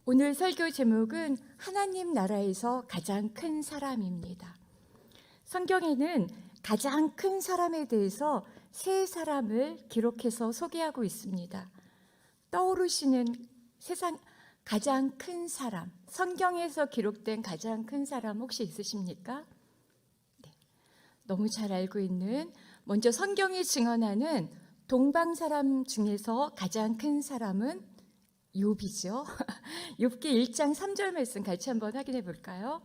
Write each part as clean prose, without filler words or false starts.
오늘 설교 제목은 하나님 나라에서 가장 큰 사람입니다. 성경에는 가장 큰 사람에 대해서 세 사람을 기록해서 소개하고 있습니다. 떠오르시는 세상 가장 큰 사람, 성경에서 기록된 가장 큰 사람 혹시 있으십니까? 네, 너무 잘 알고 있는, 먼저 성경이 증언하는 동방 사람 중에서 가장 큰 사람은 욥이죠. 욥기 1장 3절 말씀 같이 한번 확인해 볼까요?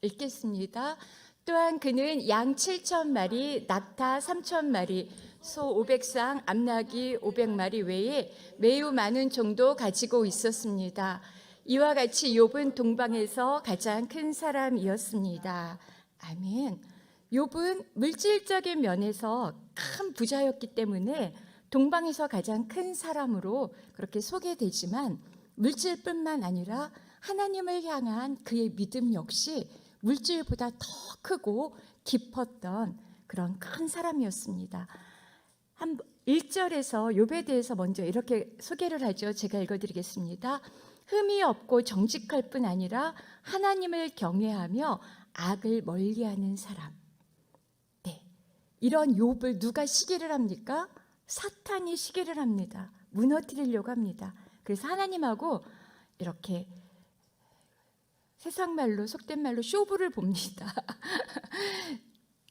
읽겠습니다. 또한 그는 양 7,000마리, 낙타 3,000마리, 소 500쌍, 암나귀 500마리 외에 매우 많은 종도 가지고 있었습니다. 이와 같이 욥은 동방에서 가장 큰 사람이었습니다. 아멘. 욥은 물질적인 면에서 큰 부자였기 때문에 동방에서 가장 큰 사람으로 그렇게 소개되지만, 물질뿐만 아니라 하나님을 향한 그의 믿음 역시 물질보다 더 크고 깊었던 그런 큰 사람이었습니다. 1절에서 욥에 대해서 먼저 이렇게 소개를 하죠. 제가 읽어드리겠습니다. 흠이 없고 정직할 뿐 아니라 하나님을 경외하며 악을 멀리하는 사람. 네, 이런 욥을 누가 시기를 합니까? 사탄이 시기를 합니다. 무너뜨리려고 합니다. 그래서 하나님하고 이렇게 세상 말로, 속된 말로 쇼부를 봅니다.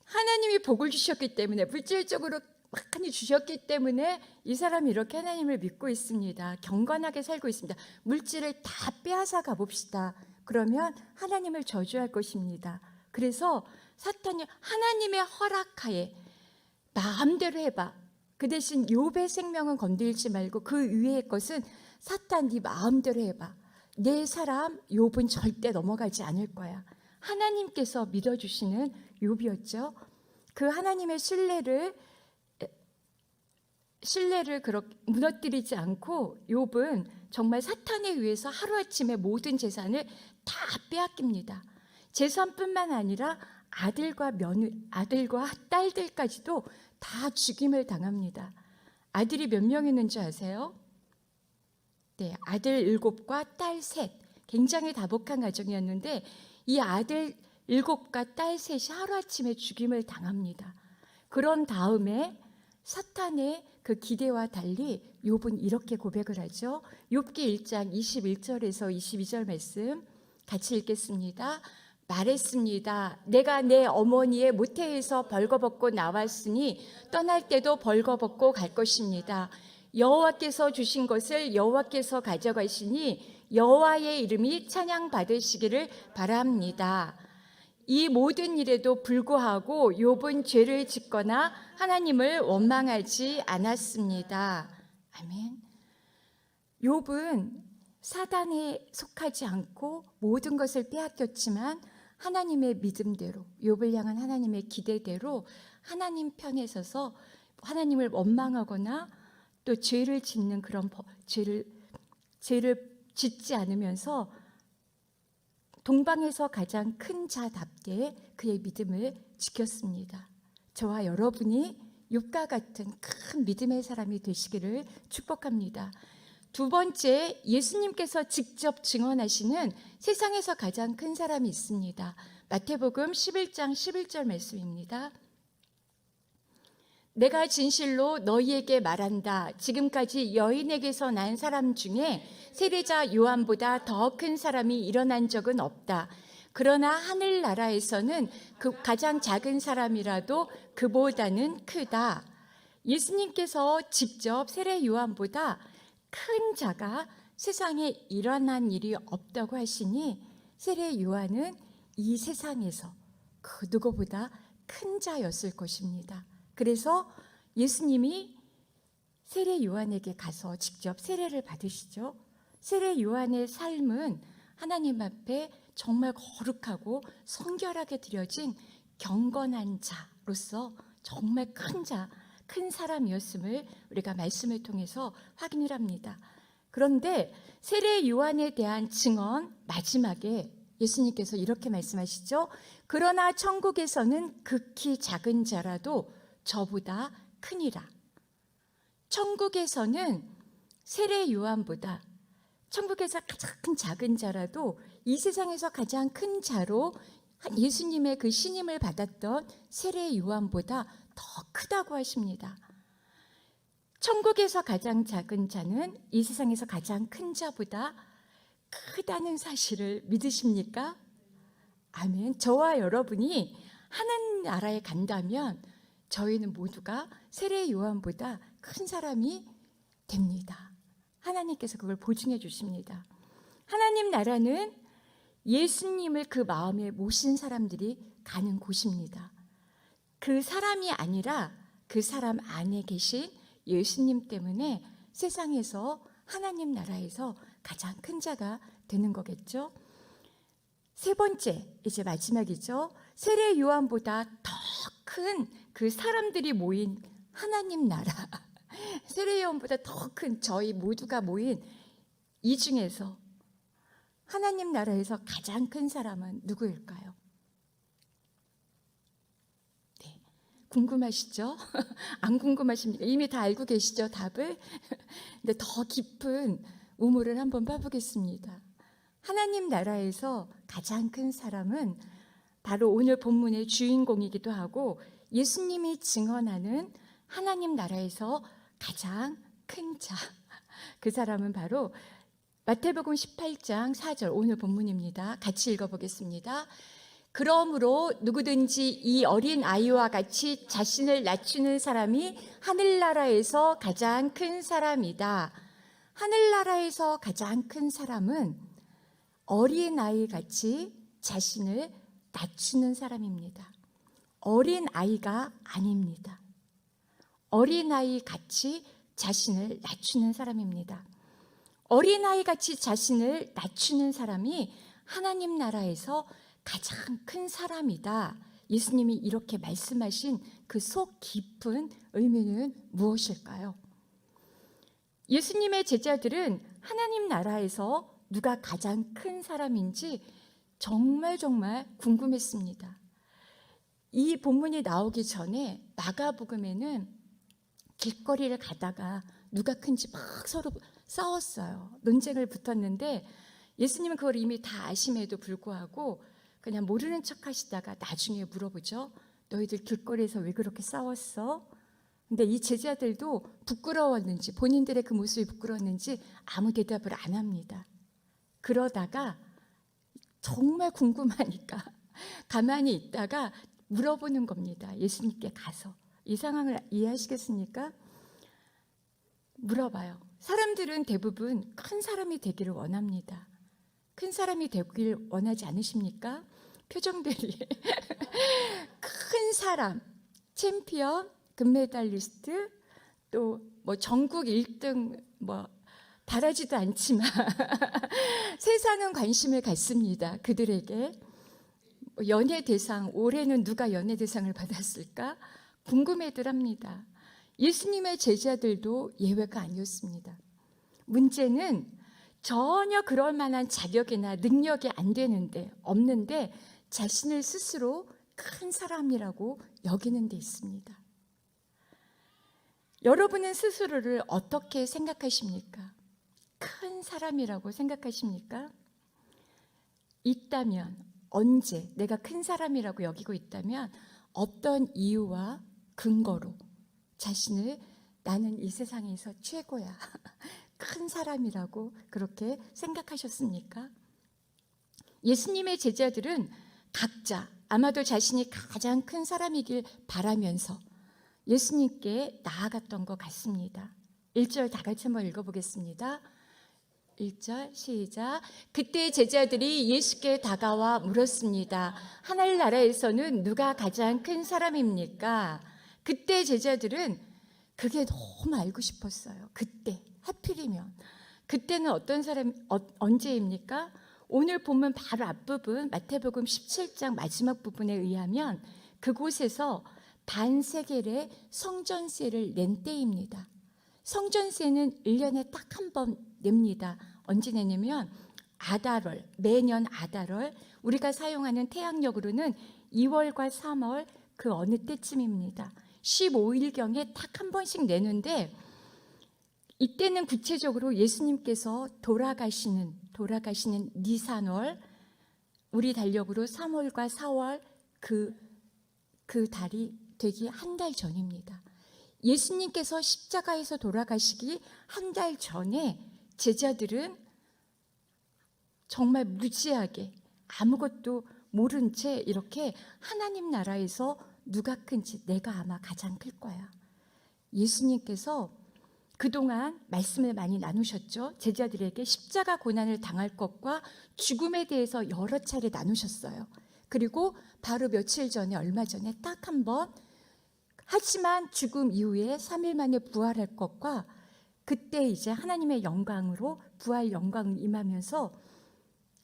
하나님이 복을 주셨기 때문에, 물질적으로 많이 주셨기 때문에 이 사람이 이렇게 하나님을 믿고 있습니다. 경건하게 살고 있습니다. 물질을 다 빼앗아 가봅시다. 그러면 하나님을 저주할 것입니다. 그래서 사탄이 하나님의 허락하에 마음대로 해봐. 그 대신 욥의 생명은 건들지 말고 그 위의 것은 사탄 네 마음대로 해봐. 내 사람 욥은 절대 넘어가지 않을 거야. 하나님께서 믿어주시는 욥이었죠. 그 하나님의 신뢰를 그렇게 무너뜨리지 않고 욥은 정말 사탄에 의해서 하루아침에 모든 재산을 다 빼앗깁니다. 재산뿐만 아니라 아들과 딸들까지도 다 죽임을 당합니다. 아들이 몇 명 있는지 아세요? 네, 아들 7과 딸 3. 굉장히 다복한 가정이었는데 이 아들 7과 딸 셋이 하루아침에 죽임을 당합니다. 그런 다음에 사탄의 그 기대와 달리 욥은 이렇게 고백을 하죠. 욥기 1장 21절에서 22절 말씀 같이 읽겠습니다. 말했습니다. 내가 내 어머니의 모태에서 벌거벗고 나왔으니 떠날 때도 벌거벗고 갈 것입니다. 여호와께서 주신 것을 여호와께서 가져가시니 여호와의 이름이 찬양받으시기를 바랍니다. 이 모든 일에도 불구하고 욥은 죄를 짓거나 하나님을 원망하지 않았습니다. 아멘. 욥은 사단에 속하지 않고 모든 것을 빼앗겼지만 하나님의 믿음대로, 욥을 향한 하나님의 기대대로 하나님 편에 서서 하나님을 원망하거나 또 죄를 짓는 그런 죄를 짓지 않으면서 동방에서 가장 큰 자답게 그의 믿음을 지켰습니다. 저와 여러분이 욥과 같은 큰 믿음의 사람이 되시기를 축복합니다. 두 번째, 예수님께서 직접 증언하시는 세상에서 가장 큰 사람이 있습니다. 마태복음 11장 11절 말씀입니다. 내가 진실로 너희에게 말한다. 지금까지 여인에게서 난 사람 중에 세례자 요한보다 더 큰 사람이 일어난 적은 없다. 그러나 하늘나라에서는 그 가장 작은 사람이라도 그보다는 크다. 예수님께서 직접 세례 요한보다 큰 자가 세상에 일어난 일이 없다고 하시니 세례 요한은 이 세상에서 그 누구보다 큰 자였을 것입니다. 그래서 예수님이 세례 요한에게 가서 직접 세례를 받으시죠. 세례 요한의 삶은 하나님 앞에 정말 거룩하고 성결하게 드려진 경건한 자로서 정말 큰 사람이었음을 우리가 말씀을 통해서 확인을 합니다. 그런데 세례 요한에 대한 증언 마지막에 예수님께서 이렇게 말씀하시죠. 그러나 천국에서는 극히 작은 자라도 저보다 크니라. 천국에서는 세례 요한보다 천국에서 가장 작은 자라도 이 세상에서 가장 큰 자로 예수님의 그 신임을 받았던 세례 요한보다 더 크다고 하십니다. 천국에서 가장 작은 자는 이 세상에서 가장 큰 자보다 크다는 사실을 믿으십니까? 아멘. 저와 여러분이 하나님 나라에 간다면 저희는 모두가 세례 요한보다 큰 사람이 됩니다. 하나님께서 그걸 보증해 주십니다. 하나님 나라는 예수님을 그 마음에 모신 사람들이 가는 곳입니다. 그 사람이 아니라 그 사람 안에 계신 예수님 때문에 세상에서 하나님 나라에서 가장 큰 자가 되는 거겠죠. 세 번째, 이제 마지막이죠. 세례 요한보다 더 큰 그 사람들이 모인 하나님 나라, 세례 요한보다 더 큰 저희 모두가 모인 이 중에서 하나님 나라에서 가장 큰 사람은 누구일까요? 네, 궁금하시죠? 안 궁금하십니까? 이미 다 알고 계시죠, 답을? 근데 더 깊은 우물을 한번 파보겠습니다. 하나님 나라에서 가장 큰 사람은 바로 오늘 본문의 주인공이기도 하고 예수님이 증언하는 하나님 나라에서 가장 큰 자, 그 사람은 바로 마태복음 18장 4절 오늘 본문입니다. 같이 읽어보겠습니다. 그러므로 누구든지 이 어린 아이와 같이 자신을 낮추는 사람이 하늘나라에서 가장 큰 사람이다. 하늘나라에서 가장 큰 사람은 어린아이 같이 자신을 낮추는 사람입니다. 어린아이가 아닙니다. 어린아이 같이 자신을 낮추는 사람입니다. 어린아이 같이 자신을 낮추는 사람이 하나님 나라에서 가장 큰 사람이다. 예수님이 이렇게 말씀하신 그 속 깊은 의미는 무엇일까요? 예수님의 제자들은 하나님 나라에서 누가 가장 큰 사람인지 정말 궁금했습니다. 이 본문이 나오기 전에 마가복음에는 길거리를 가다가 누가 큰지 막 서로 싸웠어요. 논쟁을 붙었는데 예수님은 그걸 이미 다 아심에도 불구하고 그냥 모르는 척 하시다가 나중에 물어보죠. 너희들 길거리에서 왜 그렇게 싸웠어? 근데 이 제자들도 부끄러웠는지 본인들의 그 모습이 부끄러웠는지 아무 대답을 안 합니다. 그러다가 정말 궁금하니까 가만히 있다가 물어보는 겁니다. 예수님께 가서. 이 상황을 이해하시겠습니까? 물어봐요. 사람들은 대부분 큰 사람이 되기를 원합니다. 큰 사람이 되길 원하지 않으십니까? 표정들이 큰 사람, 챔피언, 금메달리스트, 또 뭐 전국 1등 바라지도 않지만 세상은 관심을 갖습니다. 그들에게. 연예 대상, 올해는 누가 연예 대상을 받았을까? 궁금해들 합니다. 예수님의 제자들도 예외가 아니었습니다. 문제는 전혀 그럴 만한 자격이나 능력이 없는데 자신을 스스로 큰 사람이라고 여기는 데 있습니다. 여러분은 스스로를 어떻게 생각하십니까? 큰 사람이라고 생각하십니까? 있다면 언제 내가 큰 사람이라고 여기고 있다면 어떤 이유와 근거로 자신을 나는 이 세상에서 최고야, 큰 사람이라고 그렇게 생각하셨습니까? 예수님의 제자들은 각자 아마도 자신이 가장 큰 사람이길 바라면서 예수님께 나아갔던 것 같습니다. 1절 다 같이 한번 읽어보겠습니다. 1절 시작. 그때 제자들이 예수께 다가와 물었습니다. 하늘나라에서는 누가 가장 큰 사람입니까? 그때 제자들은 그게 너무 알고 싶었어요. 그때 하필이면 그때는 어떤 사람 언제입니까? 오늘 보면 바로 앞부분 마태복음 17장 마지막 부분에 의하면 그곳에서 반세겔의 성전세를 낸 때입니다. 성전세는 1년에 딱 한 번 냅니다. 언제 내냐면 아달월, 매년 아달월, 우리가 사용하는 태양력으로는 2월과 3월 그 어느 때쯤입니다. 15일경에 딱 한 번씩 내는데 이때는 구체적으로 예수님께서 돌아가시는 니산월, 우리 달력으로 3월과 4월 그 달이 되기 한 달 전입니다. 예수님께서 십자가에서 돌아가시기 한 달 전에 제자들은 정말 무지하게 아무것도 모른 채 이렇게 하나님 나라에서 누가 큰지 내가 아마 가장 클 거야. 예수님께서 그동안 말씀을 많이 나누셨죠. 제자들에게 십자가 고난을 당할 것과 죽음에 대해서 여러 차례 나누셨어요. 그리고 바로 며칠 전에, 얼마 전에 딱 한 번, 하지만 죽음 이후에 3일 만에 부활할 것과 그때 이제 하나님의 영광으로 부활 영광을 임하면서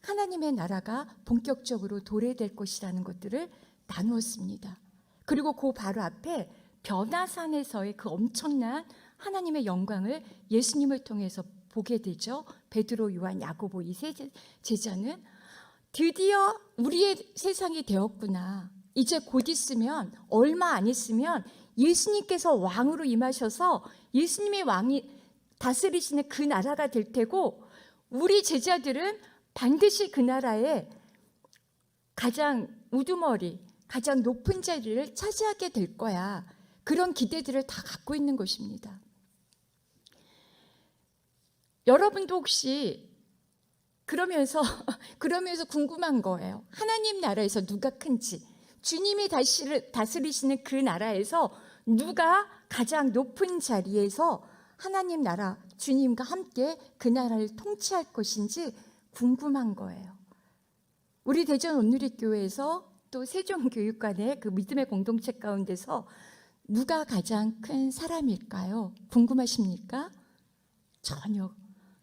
하나님의 나라가 본격적으로 도래될 것이라는 것들을 나누었습니다. 그리고 그 바로 앞에 변화산에서의 그 엄청난 하나님의 영광을 예수님을 통해서 보게 되죠. 베드로, 요한, 야고보 이 세 제자는 드디어 우리의 세상이 되었구나. 이제 곧 있으면, 얼마 안 있으면 예수님께서 왕으로 임하셔서 예수님의 왕이 다스리시는 그 나라가 될 테고, 우리 제자들은 반드시 그 나라에 가장 우두머리, 가장 높은 자리를 차지하게 될 거야. 그런 기대들을 다 갖고 있는 것입니다. 여러분도 혹시 그러면서 궁금한 거예요. 하나님 나라에서 누가 큰지, 주님이 다스리시는 그 나라에서 누가 가장 높은 자리에서 하나님 나라, 주님과 함께 그 나라를 통치할 것인지 궁금한 거예요. 우리 대전 온누리교회에서 또 세종교육관의 그 믿음의 공동체 가운데서 누가 가장 큰 사람일까요? 궁금하십니까? 전혀.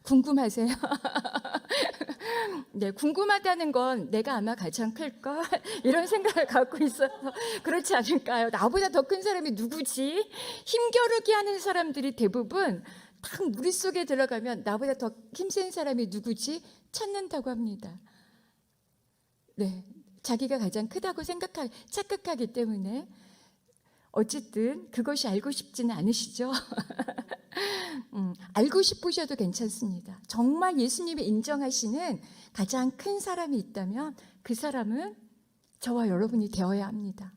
궁금하세요? 네, 궁금하다는 건 내가 아마 가장 클걸? 이런 생각을 갖고 있어서 그렇지 않을까요? 나보다 더 큰 사람이 누구지? 힘겨루기 하는 사람들이 대부분 딱 머릿속에 들어가면 나보다 더 힘센 사람이 누구지? 찾는다고 합니다. 네, 자기가 가장 크다고 착각하기 때문에. 어쨌든 그것이 알고 싶지는 않으시죠? 알고 싶으셔도 괜찮습니다. 정말 예수님이 인정하시는 가장 큰 사람이 있다면 그 사람은 저와 여러분이 되어야 합니다.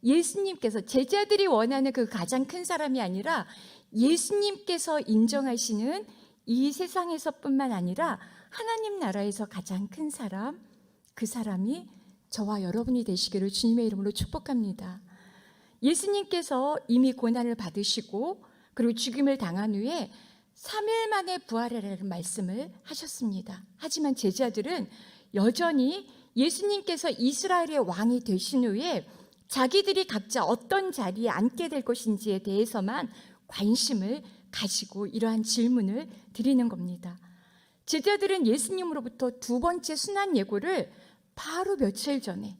예수님께서, 제자들이 원하는 그 가장 큰 사람이 아니라 예수님께서 인정하시는 이 세상에서뿐만 아니라 하나님 나라에서 가장 큰 사람, 그 사람이 저와 여러분이 되시기를 주님의 이름으로 축복합니다. 예수님께서 이미 고난을 받으시고 그리고 죽임을 당한 후에 3일 만에 부활하라는 말씀을 하셨습니다. 하지만 제자들은 여전히 예수님께서 이스라엘의 왕이 되신 후에 자기들이 각자 어떤 자리에 앉게 될 것인지에 대해서만 관심을 가지고 이러한 질문을 드리는 겁니다. 제자들은 예수님으로부터 두 번째 순환 예고를 바로 며칠 전에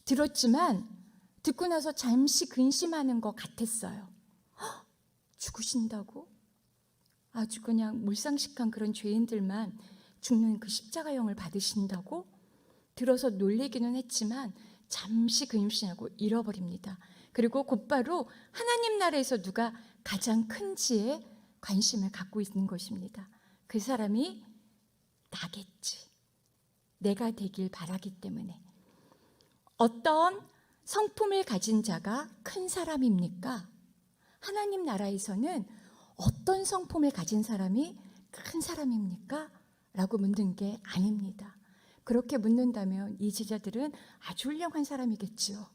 들었지만 듣고 나서 잠시 근심하는 것 같았어요. 죽으신다고? 아주 그냥 몰상식한 그런 죄인들만 죽는 그 십자가형을 받으신다고? 들어서 놀래기는 했지만 잠시 근심하고 잃어버립니다. 그리고 곧바로 하나님 나라에서 누가 가장 큰지에 관심을 갖고 있는 것입니다. 그 사람이 나겠지. 내가 되길 바라기 때문에. 어떤 성품을 가진 자가 큰 사람입니까? 하나님 나라에서는 어떤 성품을 가진 사람이 큰 사람입니까? 라고 묻는 게 아닙니다. 그렇게 묻는다면 이 제자들은 아주 훌륭한 사람이겠죠.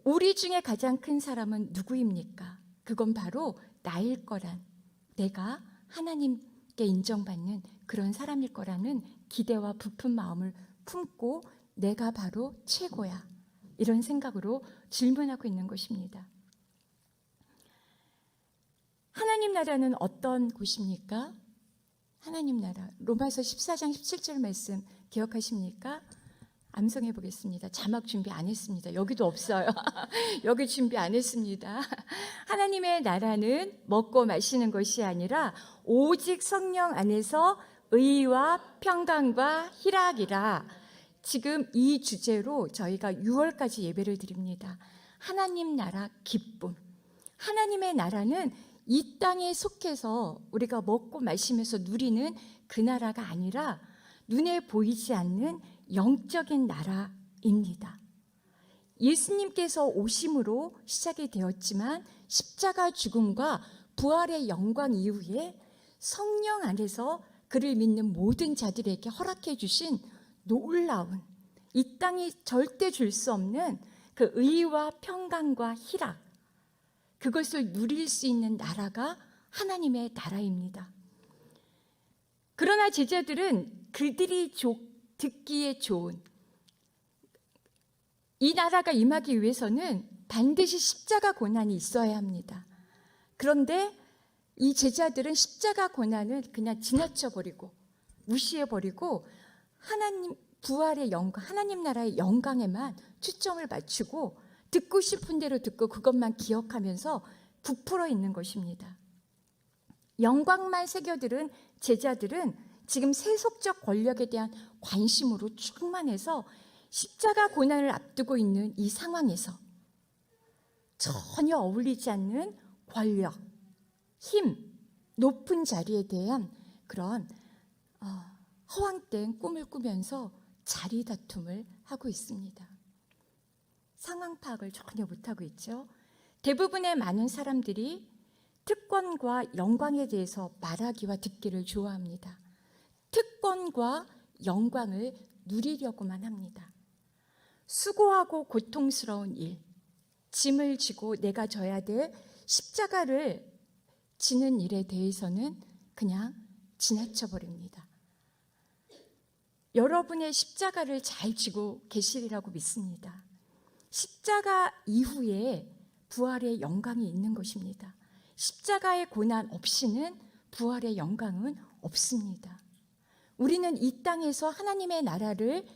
우리 중에 가장 큰 사람은 누구입니까? 그건 바로 나일 거란, 내가 하나님께 인정받는 그런 사람일 거라는 기대와 부푼 마음을 품고 내가 바로 최고야, 이런 생각으로 질문하고 있는 것입니다. 하나님 나라는 어떤 곳입니까? 하나님 나라, 로마서 14장 17절 말씀 기억하십니까? 암송해 보겠습니다. 자막 준비 안 했습니다. 여기도 없어요. 여기 준비 안 했습니다. 하나님의 나라는 먹고 마시는 것이 아니라 오직 성령 안에서 의와 평강과 희락이라. 지금 이 주제로 저희가 6월까지 예배를 드립니다. 하나님 나라 기쁨. 하나님의 나라는 이 땅에 속해서 우리가 먹고 마시면서 누리는 그 나라가 아니라 눈에 보이지 않는 영적인 나라입니다. 예수님께서 오심으로 시작이 되었지만 십자가 죽음과 부활의 영광 이후에 성령 안에서 그를 믿는 모든 자들에게 허락해 주신 놀라운, 이 땅이 절대 줄 수 없는 그 의와 평강과 희락, 그것을 누릴 수 있는 나라가 하나님의 나라입니다. 그러나 제자들은 그들이 듣기에 좋은 이 나라가 임하기 위해서는 반드시 십자가 고난이 있어야 합니다. 그런데 이 제자들은 십자가 고난을 그냥 지나쳐버리고 무시해버리고 하나님 부활의 영광, 하나님 나라의 영광에만 초점을 맞추고 듣고 싶은 대로 듣고 그것만 기억하면서 부풀어 있는 것입니다. 영광만 새겨들은 제자들은 지금 세속적 권력에 대한 관심으로 충만해서 십자가 고난을 앞두고 있는 이 상황에서 전혀 어울리지 않는 권력, 힘, 높은 자리에 대한 그런 허황된 꿈을 꾸면서 자리 다툼을 하고 있습니다. 상황 파악을 전혀 못하고 있죠. 대부분의 많은 사람들이 특권과 영광에 대해서 말하기와 듣기를 좋아합니다. 특권과 영광을 누리려고만 합니다. 수고하고 고통스러운 일, 짐을 지고 내가 져야 될 십자가를 지는 일에 대해서는 그냥 지나쳐버립니다. 여러분의 십자가를 잘 지고 계시리라고 믿습니다. 십자가 이후에 부활의 영광이 있는 것입니다. 십자가의 고난 없이는 부활의 영광은 없습니다. 우리는 이 땅에서 하나님의 나라를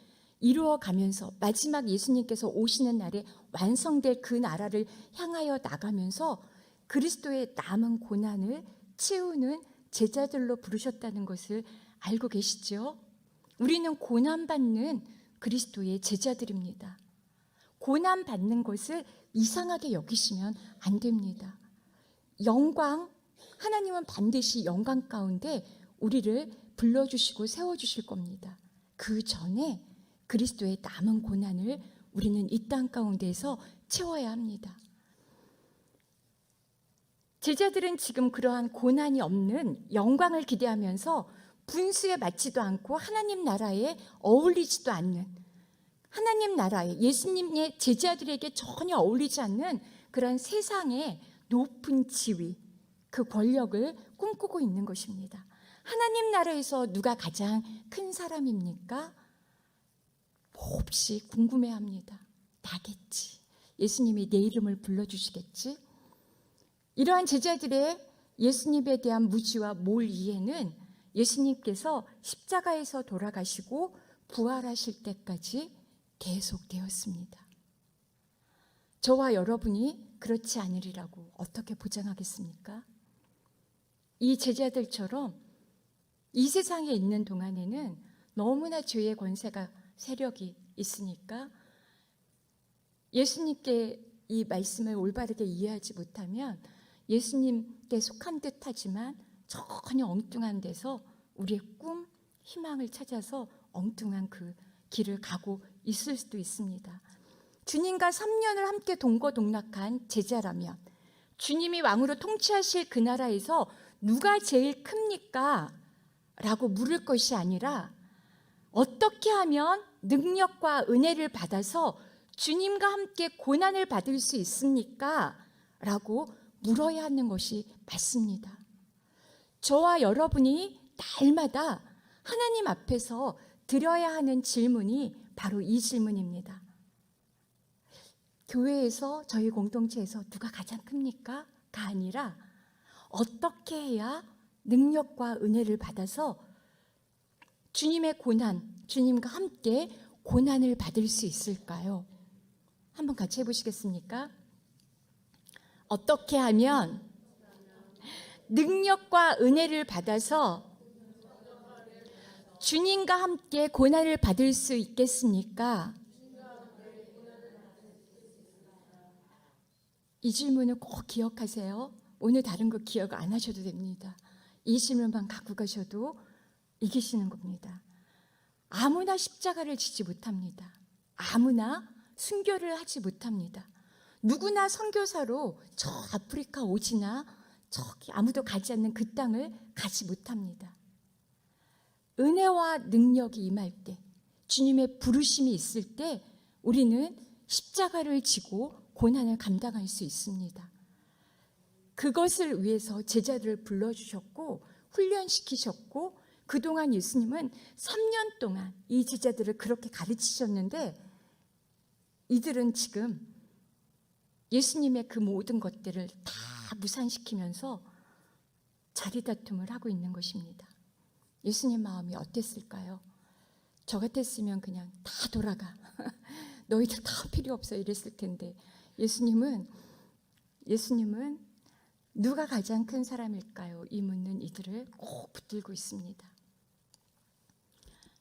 이루어가면서 마지막 예수님께서 오시는 날에 완성될 그 나라를 향하여 나가면서 그리스도의 남은 고난을 채우는 제자들로 부르셨다는 것을 알고 계시죠? 우리는 고난받는 그리스도의 제자들입니다. 고난받는 것을 이상하게 여기시면 안 됩니다. 영광, 하나님은 반드시 영광 가운데 우리를 불러주시고 세워주실 겁니다. 그 전에 그리스도의 남은 고난을 우리는 이 땅 가운데에서 채워야 합니다. 제자들은 지금 그러한 고난이 없는 영광을 기대하면서 분수에 맞지도 않고 하나님 나라에 어울리지도 않는, 하나님 나라에 예수님의 제자들에게 전혀 어울리지 않는 그런 세상의 높은 지위, 그 권력을 꿈꾸고 있는 것입니다. 하나님 나라에서 누가 가장 큰 사람입니까? 몹시 궁금해합니다. 나겠지. 예수님이 내 이름을 불러주시겠지? 이러한 제자들의 예수님에 대한 무지와 몰 이해는 예수님께서 십자가에서 돌아가시고 부활하실 때까지 계속되었습니다. 저와 여러분이 그렇지 않으리라고 어떻게 보장하겠습니까? 이 제자들처럼 이 세상에 있는 동안에는 너무나 죄의 권세가 세력이 있으니까 예수님께 이 말씀을 올바르게 이해하지 못하면 예수님께 속한 듯 하지만 전혀 엉뚱한 데서 우리의 꿈, 희망을 찾아서 엉뚱한 그 길을 가고 있을 수도 있습니다. 주님과 3년을 함께 동거동락한 제자라면 주님이 왕으로 통치하실 그 나라에서 누가 제일 큽니까? 라고 물을 것이 아니라 어떻게 하면 능력과 은혜를 받아서 주님과 함께 고난을 받을 수 있습니까? 라고 물어야 하는 것이 맞습니다. 저와 여러분이 날마다 하나님 앞에서 드려야 하는 질문이 바로 이 질문입니다. 교회에서, 저희 공동체에서 누가 가장 큽니까? 가 아니라 어떻게 해야 능력과 은혜를 받아서 주님의 고난, 주님과 함께 고난을 받을 수 있을까요? 한번 같이 해보시겠습니까? 어떻게 하면 능력과 은혜를 받아서 주님과 함께 고난을 받을 수 있겠습니까? 이 질문을 꼭 기억하세요. 오늘 다른 거 기억 안 하셔도 됩니다. 이 질문만 갖고 가셔도 이기시는 겁니다. 아무나 십자가를 지지 못합니다. 아무나 순교를 하지 못합니다. 누구나 선교사로 저 아프리카 오지나 저기 아무도 가지 않는 그 땅을 가지 못합니다. 은혜와 능력이 임할 때, 주님의 부르심이 있을 때 우리는 십자가를 지고 고난을 감당할 수 있습니다. 그것을 위해서 제자들을 불러주셨고 훈련시키셨고, 그동안 예수님은 3년 동안 이 제자들을 그렇게 가르치셨는데, 이들은 지금 예수님의 그 모든 것들을 다 무산시키면서 자리다툼을 하고 있는 것입니다. 예수님 마음이 어땠을까요? 저 같았으면 그냥 다 돌아가. 너희들 다 필요 없어 이랬을 텐데, 예수님은 누가 가장 큰 사람일까요? 이 묻는 이들을 꼭 붙들고 있습니다.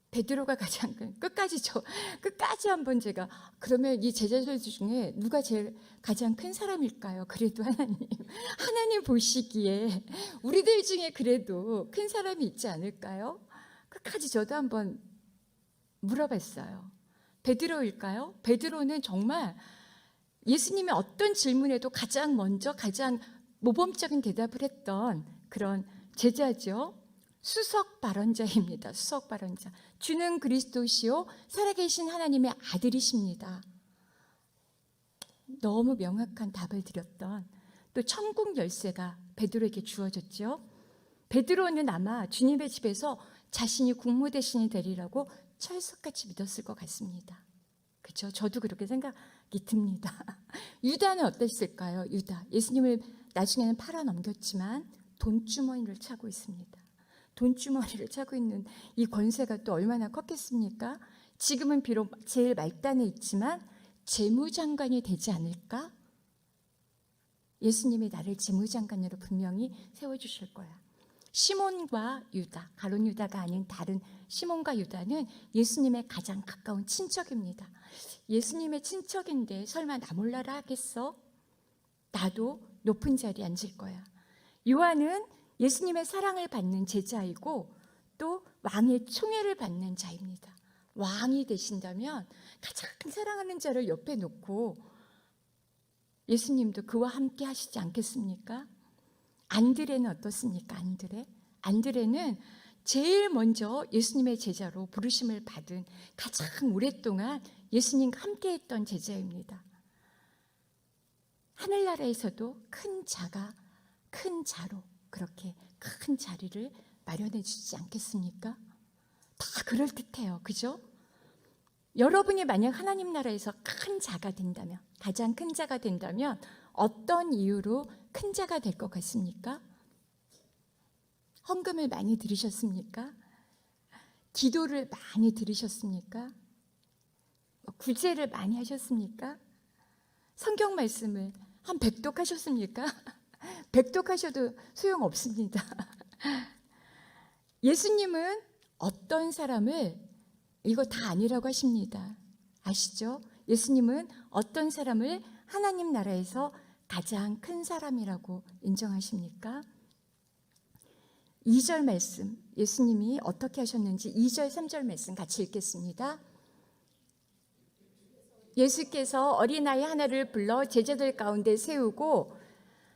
베드로가 가장 큰, 끝까지 한번 제가, 그러면 이 제자들 중에 누가 제일 가장 큰 사람일까요? 그래도 하나님 보시기에 우리들 중에 그래도 큰 사람이 있지 않을까요? 끝까지 저도 한번 물어봤어요. 베드로일까요? 베드로는 정말 예수님의 어떤 질문에도 가장 먼저 가장 모범적인 대답을 했던 그런 제자죠. 수석 발언자입니다. 수석 발언자. 주는 그리스도시요 살아계신 하나님의 아들이십니다. 너무 명확한 답을 드렸던, 또 천국 열쇠가 베드로에게 주어졌죠. 베드로는 아마 주님의 집에서 자신이 국무 대신이 되리라고 철석같이 믿었을 것 같습니다. 그렇죠? 저도 그렇게 생각이 듭니다. 유다는 어땠을까요? 유다, 예수님을 나중에는 팔아넘겼지만 돈주머니를 차고 있습니다. 돈주머니를 차고 있는 이 권세가 또 얼마나 컸겠습니까? 지금은 비록 제일 말단에 있지만 재무장관이 되지 않을까? 예수님이 나를 재무장관으로 분명히 세워주실 거야. 시몬과 유다, 가룟 유다가 아닌 다른 시몬과 유다는 예수님의 가장 가까운 친척입니다. 예수님의 친척인데 설마 나 몰라라 하겠어? 나도 높은 자리에 앉을 거야. 요한은 예수님의 사랑을 받는 제자이고 또 왕의 총애를 받는 자입니다. 왕이 되신다면 가장 사랑하는 자를 옆에 놓고 예수님도 그와 함께 하시지 않겠습니까? 안드레는 어떻습니까? 안드레는 제일 먼저 예수님의 제자로 부르심을 받은, 가장 오랫동안 예수님과 함께 했던 제자입니다. 하늘나라에서도 큰 자가 큰 자로 그렇게 큰 자리를 마련해 주지 않겠습니까? 다 그럴듯해요. 그죠? 여러분이 만약 하나님 나라에서 큰 자가 된다면, 가장 큰 자가 된다면 어떤 이유로 큰 자가 될 것 같습니까? 헌금을 많이 드리셨습니까? 기도를 많이 드리셨습니까? 구제를 많이 하셨습니까? 성경 말씀을 한 100독 하셨습니까? 100독 하셔도 소용없습니다. 예수님은 어떤 사람을, 이거 다 아니라고 하십니다. 아시죠? 예수님은 어떤 사람을 하나님 나라에서 가장 큰 사람이라고 인정하십니까? 2절 말씀, 예수님이 어떻게 하셨는지 2절, 3절 말씀 같이 읽겠습니다. 예수께서 어린아이 하나를 불러 제자들 가운데 세우고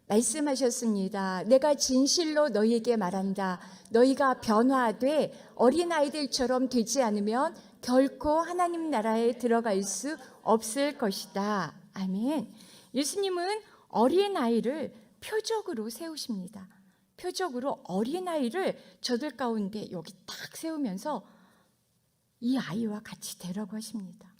말씀하셨습니다. 내가 진실로 너희에게 말한다. 너희가 변화돼 어린아이들처럼 되지 않으면 결코 하나님 나라에 들어갈 수 없을 것이다. 아멘. 예수님은 어린아이를 표적으로 세우십니다. 표적으로 어린아이를 저들 가운데 여기 딱 세우면서 이 아이와 같이 되라고 하십니다.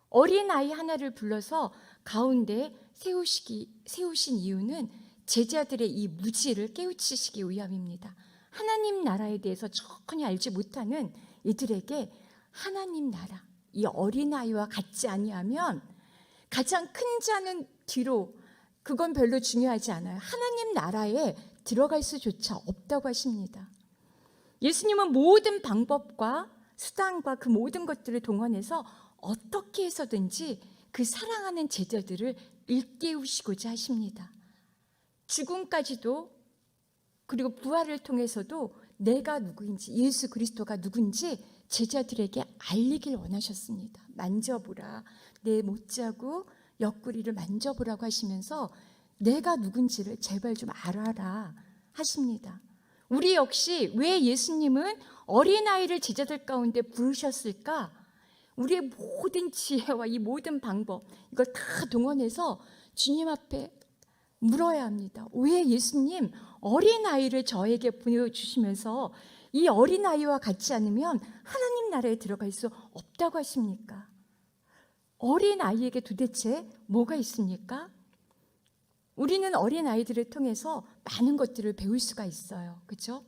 어린아이 하나를 불러서 가운데 세우신 이유는 제자들의 이 무지를 깨우치시기 위함입니다. 하나님 나라에 대해서 전혀 알지 못하는 이들에게 하나님 나라, 이 어린아이와 같지 아니하면 가장 큰 자는 뒤로, 그건 별로 중요하지 않아요. 하나님 나라에 들어갈 수조차 없다고 하십니다. 예수님은 모든 방법과 수단과 그 모든 것들을 동원해서 어떻게 해서든지 그 사랑하는 제자들을 일깨우시고자 하십니다. 죽음까지도 그리고 부활을 통해서도 내가 누구인지, 예수 그리스도가 누군지 제자들에게 알리길 원하셨습니다. 만져보라, 내 못자국 옆구리를 만져보라고 하시면서 내가 누군지를 제발 좀 알아라 하십니다. 우리 역시 왜 예수님은 어린아이를 제자들 가운데 부르셨을까? 우리의 모든 지혜와 이 모든 방법, 이걸 다 동원해서 주님 앞에 물어야 합니다. 왜 예수님 어린아이를 저에게 보여주시면서 이 어린아이와 같지 않으면 하나님 나라에 들어갈 수 없다고 하십니까? 어린아이에게 도대체 뭐가 있습니까? 우리는 어린아이들을 통해서 많은 것들을 배울 수가 있어요. 그렇죠?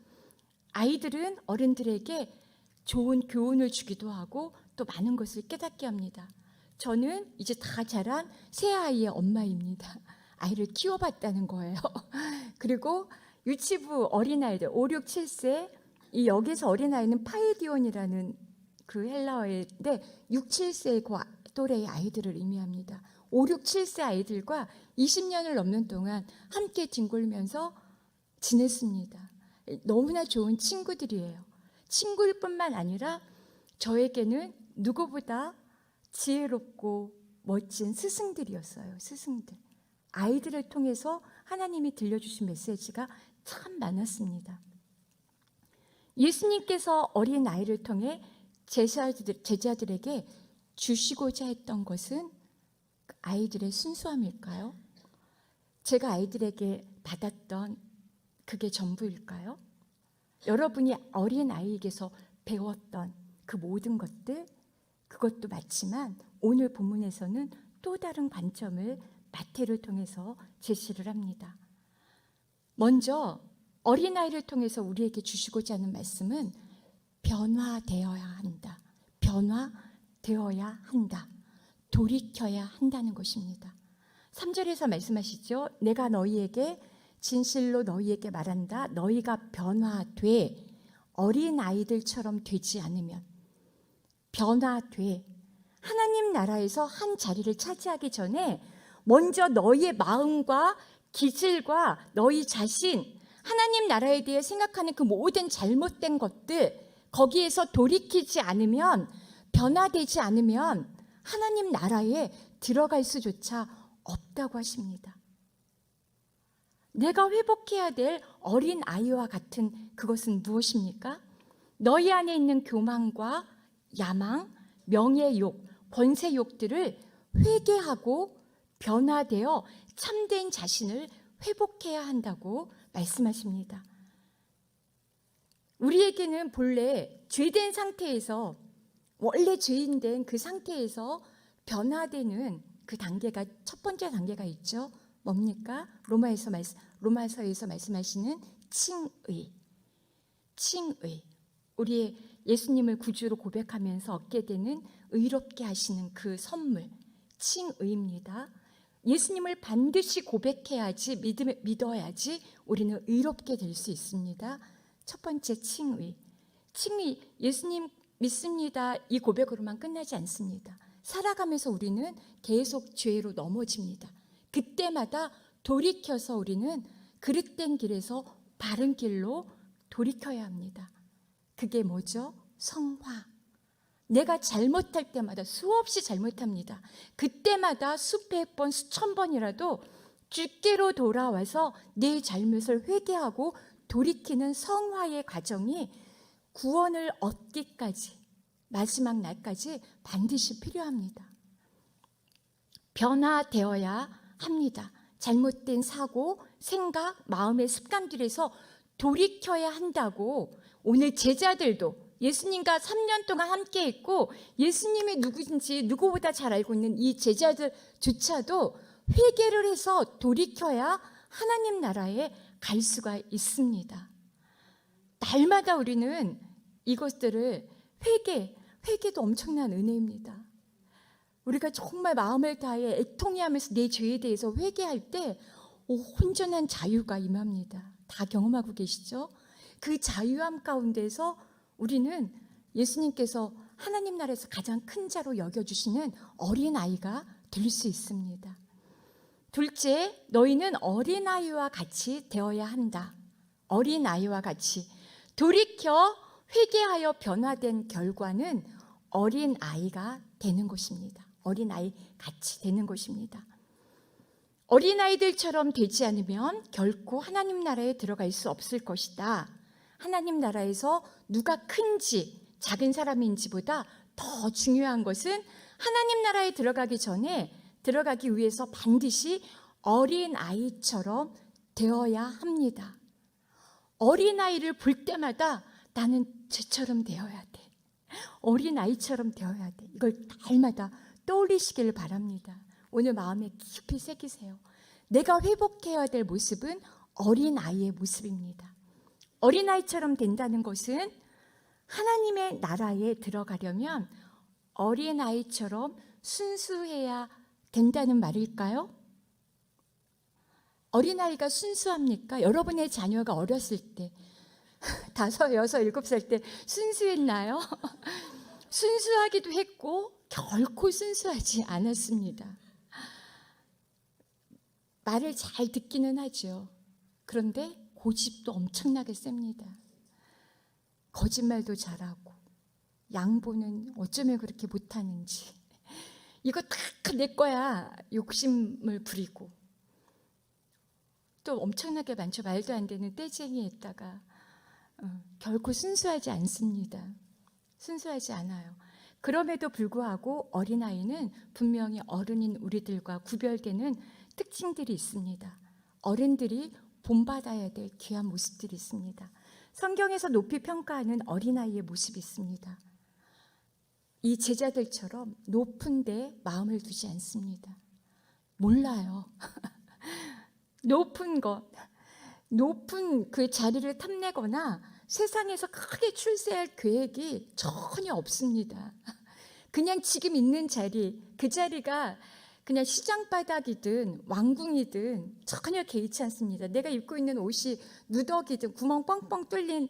아이들은 어른들에게 좋은 교훈을 주기도 하고 또 많은 것을 깨닫게 합니다. 저는 이제 다 자란 새 아이의 엄마입니다. 아이를 키워봤다는 거예요. 그리고 유치부 어린아이들 5, 6, 7세 이 여기서 어린아이는 파이디온이라는 그 헬라어인데 6, 7세의 그 또래의 아이들을 의미합니다. 5, 6, 7세 아이들과 20년을 넘는 동안 함께 뒹굴면서 지냈습니다. 너무나 좋은 친구들이에요. 친구일 뿐만 아니라 저에게는 누구보다 지혜롭고 멋진 스승들이었어요. 스승들. 아이들을 통해서 하나님이 들려주신 메시지가 참 많았습니다. 예수님께서 어린 아이를 통해 제자들에게 주시고자 했던 것은 아이들의 순수함일까요? 제가 아이들에게 받았던 그게 전부일까요? 여러분이 어린 아이에게서 배웠던 그 모든 것들, 그것도 맞지만 오늘 본문에서는 또 다른 관점을 마태를 통해서 제시를 합니다. 먼저 어린아이를 통해서 우리에게 주시고자 하는 말씀은 변화되어야 한다. 변화되어야 한다. 돌이켜야 한다는 것입니다. 3절에서 말씀하시죠. 내가 너희에게 진실로 너희에게 말한다. 너희가 변화돼 어린아이들처럼 되지 않으면 변화돼 하나님 나라에서 한 자리를 차지하기 전에 먼저 너희의 마음과 기질과 너희 자신 하나님 나라에 대해 생각하는 그 모든 잘못된 것들 거기에서 돌이키지 않으면 변화되지 않으면 하나님 나라에 들어갈 수조차 없다고 하십니다. 내가 회복해야 될 어린 아이와 같은 그것은 무엇입니까? 너희 안에 있는 교만과 야망, 명예욕, 권세욕들을 회개하고 변화되어 참된 자신을 회복해야 한다고 말씀하십니다. 우리에게는 본래 죄된 상태에서 원래 죄인된 그 상태에서 변화되는 그 단계가 첫 번째 단계가 있죠. 뭡니까? 로마서에서 말씀하시는 칭의. 우리의 예수님을 구주로 고백하면서 얻게 되는 의롭게 하시는 그 선물, 칭의입니다. 예수님을 반드시 고백해야지 믿어야지 우리는 의롭게 될 수 있습니다. 첫 번째 칭의. 예수님 믿습니다. 이 고백으로만 끝나지 않습니다. 살아가면서 우리는 계속 죄로 넘어집니다. 그때마다 돌이켜서 우리는 그릇된 길에서 바른 길로 돌이켜야 합니다. 그게 뭐죠? 성화. 내가 잘못할 때마다 수없이 잘못합니다. 그때마다 수백 번, 수천 번이라도 주께로 돌아와서 내 잘못을 회개하고 돌이키는 성화의 과정이 구원을 얻기까지 마지막 날까지 반드시 필요합니다. 변화되어야 합니다. 잘못된 사고, 생각, 마음의 습관들에서 돌이켜야 한다고 오늘 제자들도 예수님과 3년 동안 함께 있고 예수님이 누구인지 누구보다 잘 알고 있는 이 제자들조차도 회개를 해서 돌이켜야 하나님 나라에 갈 수가 있습니다. 날마다 우리는 이것들을 회개도 엄청난 은혜입니다. 우리가 정말 마음을 다해 애통해 하면서 내 죄에 대해서 회개할 때 온전한 자유가 임합니다. 다 경험하고 계시죠? 그 자유함 가운데서 우리는 예수님께서 하나님 나라에서 가장 큰 자로 여겨주시는 어린아이가 될 수 있습니다. 둘째, 너희는 어린아이와 같이 되어야 한다. 어린아이와 같이. 돌이켜 회개하여 변화된 결과는 어린아이가 되는 것입니다. 어린아이 같이 되는 것입니다. 어린아이들처럼 되지 않으면 결코 하나님 나라에 들어갈 수 없을 것이다. 하나님 나라에서 누가 큰지 작은 사람인지보다 더 중요한 것은 하나님 나라에 들어가기 전에 들어가기 위해서 반드시 어린아이처럼 되어야 합니다. 어린아이를 볼 때마다 나는 쟤처럼 되어야 돼. 어린아이처럼 되어야 돼. 이걸 날마다 떠올리시길 바랍니다. 오늘 마음에 깊이 새기세요. 내가 회복해야 될 모습은 어린아이의 모습입니다. 어린아이처럼 된다는 것은 하나님의 나라에 들어가려면 어린아이처럼 순수해야 된다는 말일까요? 어린아이가 순수합니까? 여러분의 자녀가 어렸을 때 5, 6, 7살 때 순수했나요? 순수하기도 했고 결코 순수하지 않았습니다. 말을 잘 듣기는 하죠. 그런데 고집도 엄청나게 셉니다. 거짓말도 잘하고 양보는 어쩌면 그렇게 못하는지 이거 다 내 거야 욕심을 부리고 또 엄청나게 많죠. 말도 안 되는 떼쟁이에다가 결코 순수하지 않습니다. 순수하지 않아요. 그럼에도 불구하고 어린아이는 분명히 어른인 우리들과 구별되는 특징들이 있습니다. 어른들이 본받아야 될 귀한 모습들이 있습니다. 성경에서 높이 평가하는 어린아이의 모습이 있습니다. 이 제자들처럼 높은 데 마음을 두지 않습니다. 몰라요. 높은 것, 높은 그 자리를 탐내거나 세상에서 크게 출세할 계획이 전혀 없습니다. 그냥 지금 있는 자리, 그 자리가 그냥 시장 바닥이든 왕궁이든 전혀 개의치 않습니다. 내가 입고 있는 옷이 누더기든 구멍 뻥뻥 뚫린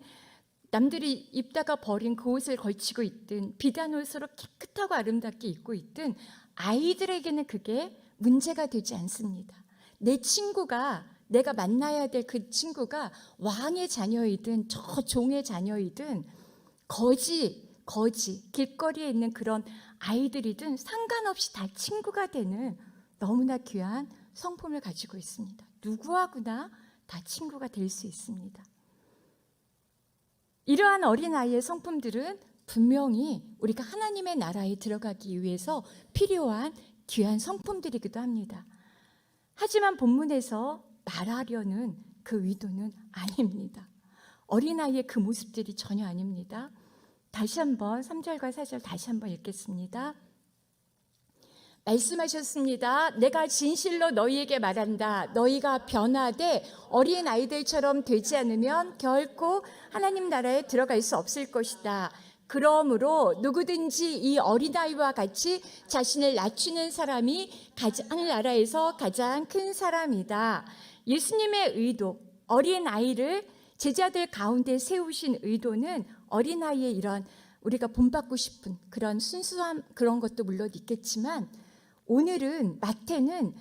남들이 입다가 버린 그 옷을 걸치고 있든 비단 옷으로 깨끗하고 아름답게 입고 있든 아이들에게는 그게 문제가 되지 않습니다. 내 친구가 내가 만나야 될 그 친구가 왕의 자녀이든 저 종의 자녀이든 거지 길거리에 있는 그런 아이들이든 상관없이 다 친구가 되는 너무나 귀한 성품을 가지고 있습니다. 누구하고나 다 친구가 될 수 있습니다. 이러한 어린아이의 성품들은 분명히 우리가 하나님의 나라에 들어가기 위해서 필요한 귀한 성품들이기도 합니다. 하지만 본문에서 말하려는 그 의도는 아닙니다. 어린아이의 그 모습들이 전혀 아닙니다. 다시 한번 3절과 4절 다시 한번 읽겠습니다. 말씀하셨습니다. 내가 진실로 너희에게 말한다. 너희가 변화되 어린아이들처럼 되지 않으면 결코 하나님 나라에 들어갈 수 없을 것이다. 그러므로 누구든지 이 어린아이와 같이 자신을 낮추는 사람이 하늘나라에서 가장 큰 사람이다. 예수님의 의도, 어린아이를 제자들 가운데 세우신 의도는 어린아이의 이런 우리가 본받고 싶은 그런 순수함 그런 것도 물론 있겠지만 오늘은 마태는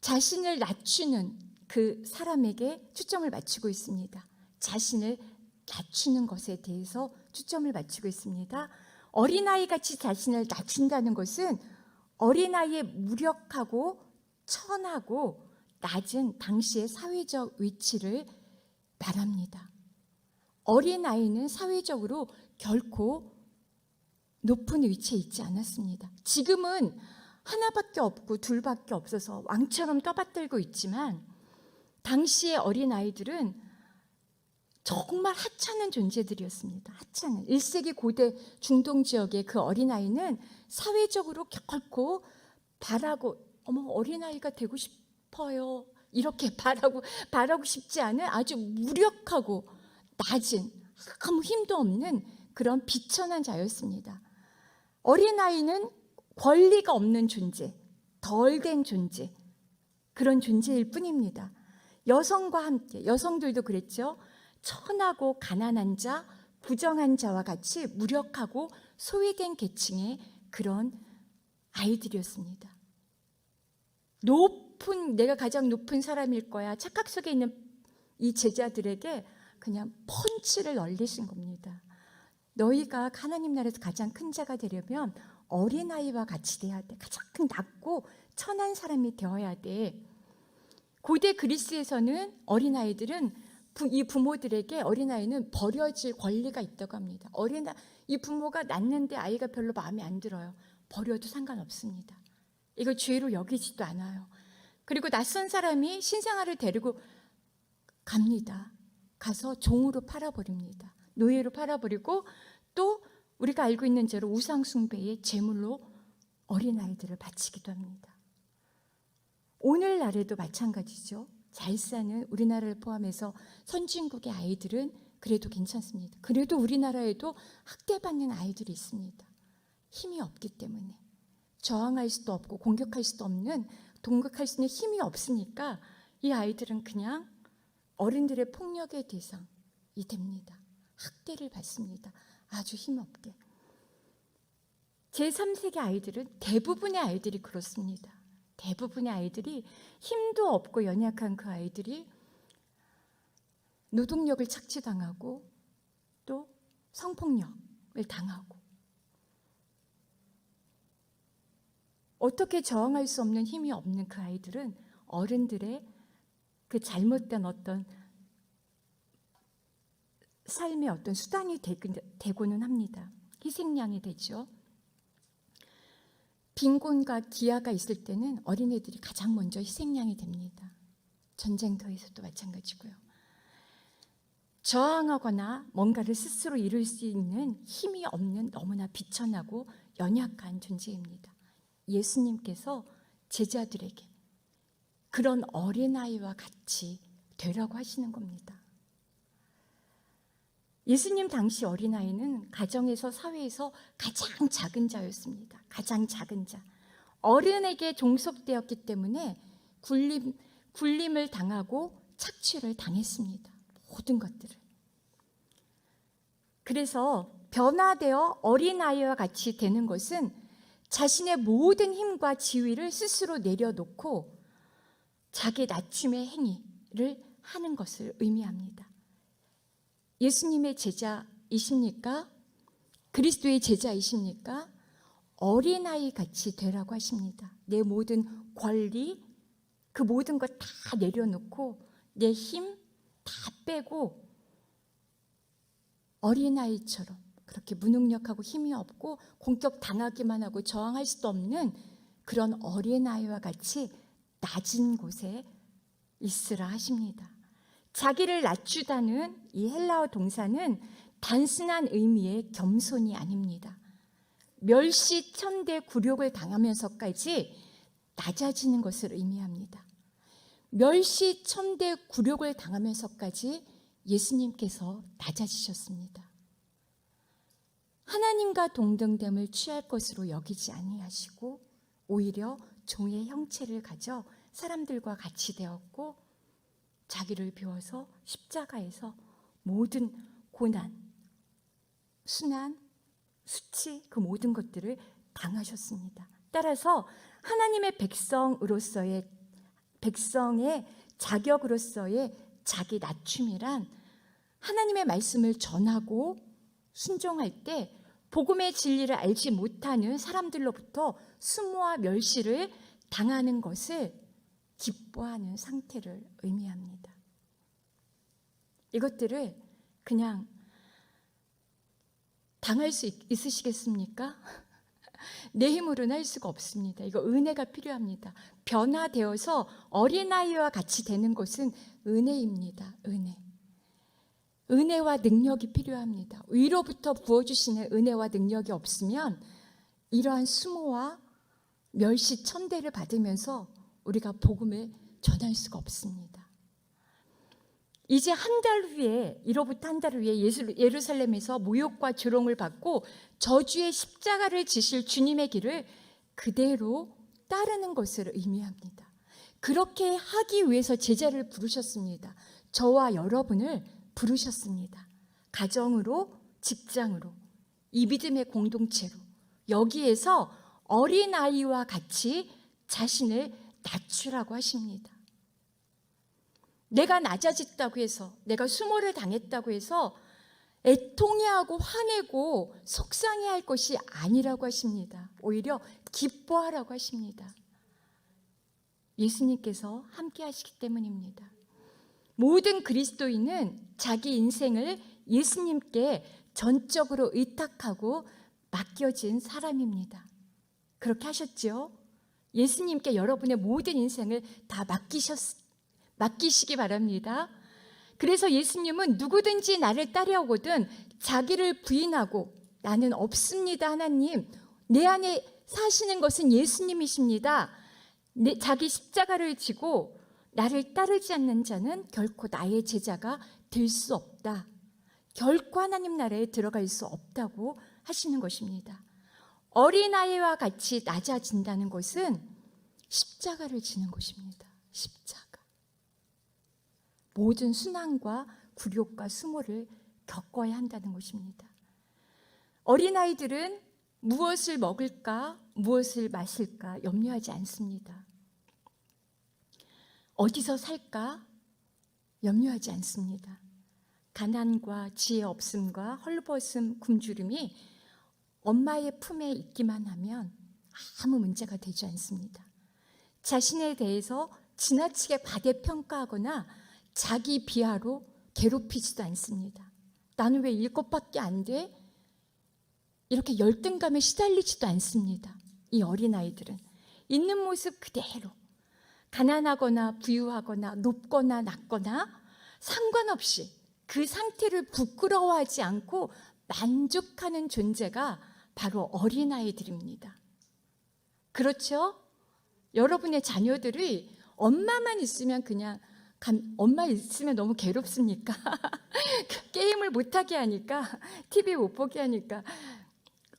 자신을 낮추는 그 사람에게 초점을 맞추고 있습니다. 자신을 낮추는 것에 대해서 초점을 맞추고 있습니다. 어린아이같이 자신을 낮춘다는 것은 어린아이의 무력하고 천하고 낮은 당시의 사회적 위치를 말합니다. 어린아이는 사회적으로 결코 높은 위치에 있지 않았습니다. 지금은 하나밖에 없고 둘밖에 없어서 왕처럼 떠받들고 있지만 당시의 어린아이들은 정말 하찮은 존재들이었습니다. 하찮은 1세기 고대 중동 지역의 그 어린아이는 사회적으로 결코 바라고 어린아이가 되고 싶어요 이렇게 바라고 싶지 않은 아주 무력하고 낮은 아무 힘도 없는 그런 비천한 자였습니다. 어린아이는 권리가 없는 존재, 덜된 존재, 그런 존재일 뿐입니다. 여성과 함께, 여성들도 그랬죠. 천하고 가난한 자, 부정한 자와 같이 무력하고 소외된 계층의 그런 아이들이었습니다. 내가 가장 높은 사람일 거야, 착각 속에 있는 이 제자들에게 그냥 펀치를 날리신 겁니다. 너희가 하나님 나라에서 가장 큰 자가 되려면 어린아이와 같이 돼야 돼. 가장 낮고 천한 사람이 되어야 돼. 고대 그리스에서는 어린아이들은 이 부모들에게 어린아이는 버려질 권리가 있다고 합니다. 이 부모가 낳는데 아이가 별로 마음에 안 들어요. 버려도 상관없습니다. 이거 죄로 여기지도 않아요. 그리고 낯선 사람이 신생아를 데리고 갑니다. 가서 종으로 팔아버립니다. 노예로 팔아버리고 또 우리가 알고 있는 대로 우상숭배의 제물로 어린아이들을 바치기도 합니다. 오늘날에도 마찬가지죠. 잘 사는 우리나라를 포함해서 선진국의 아이들은 그래도 괜찮습니다. 그래도 우리나라에도 학대받는 아이들이 있습니다. 힘이 없기 때문에 저항할 수도 없고 공격할 수도 없는, 동격할 수 있는 힘이 없으니까 이 아이들은 그냥 어른들의 폭력의 대상이 됩니다. 학대를 받습니다. 아주 힘없게. 제3세계 아이들은 대부분의 아이들이 그렇습니다. 대부분의 아이들이 힘도 없고 연약한 그 아이들이 노동력을 착취당하고 또 성폭력을 당하고 어떻게 저항할 수 없는 힘이 없는 그 아이들은 어른들의 그 잘못된 어떤 삶의 어떤 수단이 되고는 합니다. 희생양이 되죠. 빈곤과 기아가 있을 때는 어린애들이 가장 먼저 희생양이 됩니다. 전쟁터에서도 마찬가지고요. 저항하거나 뭔가를 스스로 이룰 수 있는 힘이 없는 너무나 비천하고 연약한 존재입니다. 예수님께서 제자들에게 그런 어린아이와 같이 되라고 하시는 겁니다. 예수님 당시 어린아이는 가정에서, 사회에서 가장 작은 자였습니다. 가장 작은 자. 어른에게 종속되었기 때문에 굴림을 당하고 착취를 당했습니다. 모든 것들을. 그래서 변화되어 어린아이와 같이 되는 것은 자신의 모든 힘과 지위를 스스로 내려놓고 자기 낮춤의 행위를 하는 것을 의미합니다. 예수님의 제자이십니까? 그리스도의 제자이십니까? 어린아이 같이 되라고 하십니다. 내 모든 권리, 그 모든 것 다 내려놓고 내 힘 다 빼고 어린아이처럼 그렇게 무능력하고 힘이 없고 공격당하기만 하고 저항할 수도 없는 그런 어린아이와 같이 낮은 곳에 있으라 하십니다. 자기를 낮추다는 이 헬라어 동사는 단순한 의미의 겸손이 아닙니다. 멸시천대 굴욕을 당하면서까지 낮아지는 것을 의미합니다. 멸시천대 굴욕을 당하면서까지 예수님께서 낮아지셨습니다. 하나님과 동등됨을 취할 것으로 여기지 아니하시고 오히려 종의 형체를 가져 사람들과 같이 되었고 자기를 비워서 십자가에서 모든 고난, 순환, 수치 그 모든 것들을 당하셨습니다. 따라서 하나님의 백성의 자격으로서의 자기 낮춤이란 하나님의 말씀을 전하고 순종할 때 복음의 진리를 알지 못하는 사람들로부터 수모와 멸시를 당하는 것을 기뻐하는 상태를 의미합니다. 이것들을 그냥 당할 수 있으시겠습니까? 내 힘으로는 할 수가 없습니다. 이거 은혜가 필요합니다. 변화되어서 어린아이와 같이 되는 것은 은혜입니다. 은혜와 능력이 필요합니다. 위로부터 부어주시는 은혜와 능력이 없으면 이러한 수모와 멸시 천대를 받으면서 우리가 복음을 전할 수가 없습니다. 이제 이로부터 한 달 후에 예루살렘에서 모욕과 조롱을 받고 저주의 십자가를 지실 주님의 길을 그대로 따르는 것을 의미합니다. 그렇게 하기 위해서 제자를 부르셨습니다. 저와 여러분을 부르셨습니다. 가정으로, 직장으로, 이 믿음의 공동체로 여기에서 어린아이와 같이 자신을 낮추라고 하십니다. 내가 낮아졌다고 해서, 내가 수모를 당했다고 해서 애통해하고 화내고 속상해할 것이 아니라고 하십니다. 오히려 기뻐하라고 하십니다. 예수님께서 함께 하시기 때문입니다. 모든 그리스도인은 자기 인생을 예수님께 전적으로 의탁하고 맡겨진 사람입니다. 그렇게 하셨죠? 예수님께 여러분의 모든 인생을 다 맡기시기 바랍니다. 그래서 예수님은 누구든지 나를 따라오거든 자기를 부인하고, 나는 없습니다 하나님, 내 안에 사시는 것은 예수님이십니다. 자기 십자가를 지고 나를 따르지 않는 자는 결코 나의 제자가 될 수 없다. 결코 하나님 나라에 들어갈 수 없다고 하시는 것입니다. 어린아이와 같이 낮아진다는 것은 십자가를 지는 것입니다. 십자가. 모든 순환과 굴욕과 수모를 겪어야 한다는 것입니다. 어린아이들은 무엇을 먹을까, 무엇을 마실까 염려하지 않습니다. 어디서 살까 염려하지 않습니다. 가난과 지혜 없음과 헐벗음, 굶주림이 엄마의 품에 있기만 하면 아무 문제가 되지 않습니다. 자신에 대해서 지나치게 과대평가하거나 자기 비하로 괴롭히지도 않습니다. 나는 왜 이것밖에 안 돼? 이렇게 열등감에 시달리지도 않습니다. 이 어린아이들은 있는 모습 그대로, 가난하거나 부유하거나 높거나 낮거나 상관없이 그 상태를 부끄러워하지 않고 만족하는 존재가 바로 어린아이들입니다. 그렇죠? 여러분의 자녀들이 엄마만 있으면 그냥, 엄마 있으면 너무 괴롭습니까? 게임을 못하게 하니까, TV 못 보게 하니까.